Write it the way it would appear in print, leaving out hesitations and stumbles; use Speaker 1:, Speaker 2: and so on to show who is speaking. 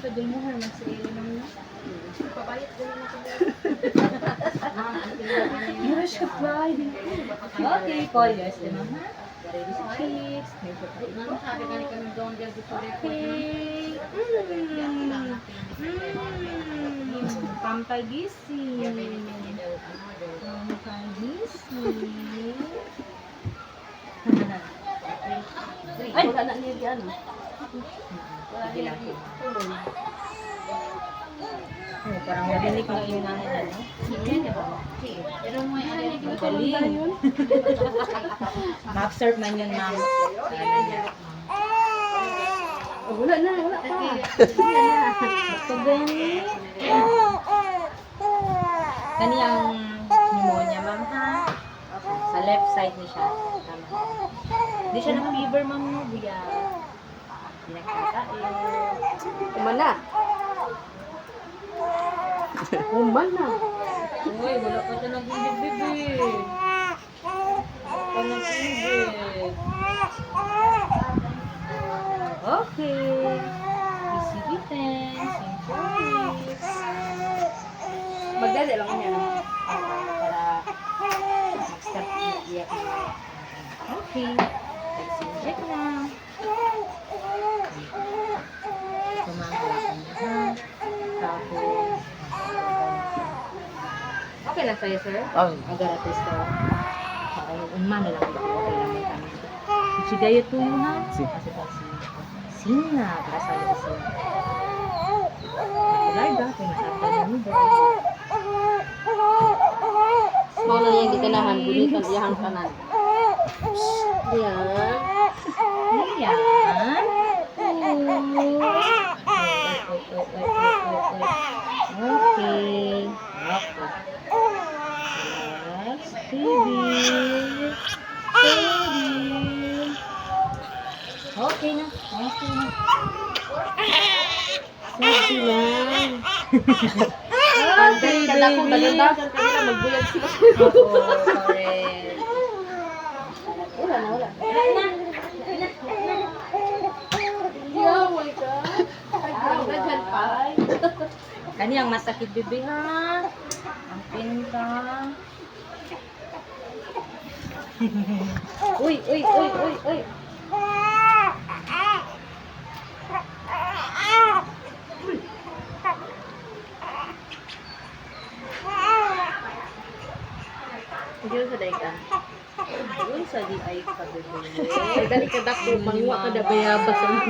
Speaker 1: Pwede mo har magsili naman na. Pabayad din naman ko. Mura siya ba? Okay, call yes, di mama. Ready sa cheeks. Sabi ka ni kami doon dyan dito. Okay. Pampagising. Pampagising. Ay! Wala na niya ano. Wala niya tulong. Oh, parang narinig na yung nanay na, no? Pero mo yung galing. Ma-observe man yun, ma'am. Wala na, wala pa. Pagani. Kaniyang pneumonia, ma'am, ha? Sa left side ni siya. Hindi siya na-fever, ma'am, no? Buya. Hindi nakakain.
Speaker 2: Kumana. Kumana.
Speaker 1: Uy, wala ka na nag-ibig, bebe. Wala ka nag-ibig. Okay. Easy defense. Simple.
Speaker 2: Magdali lang niya.
Speaker 1: Para mag-start na iyak na. Okay. Let's inject na. Tumangala ka na. Tapos, okay lang sa'yo, sir?
Speaker 2: Okay.
Speaker 1: Agaratis ka. Umma na lang ito. Okay lang may kami. Ichigayo to yun, ha?
Speaker 2: Si.
Speaker 1: Sina. Para sa lasa. Larga. Kaya nasata na mo.
Speaker 2: Mau na yung gitanahan. Bulitan iyahang kanan. Yan.
Speaker 1: Ayan. Okay. Relax, baby. Okay na. Okay na.
Speaker 2: Sabi lang. Pantay ka na kung balundagan kanila. Magbuyag sila.
Speaker 1: Oo, correct.
Speaker 2: Wala na, wala. Daghan pa.
Speaker 1: Kani ang masakit, bebe, ha? Ang pinta. Uy, uy, uy, uy, uy.
Speaker 2: Hindi sa daikan.
Speaker 1: Uy, sa di ay ka, bebe.
Speaker 2: Dali ka dako, mangwa ka na bayabas.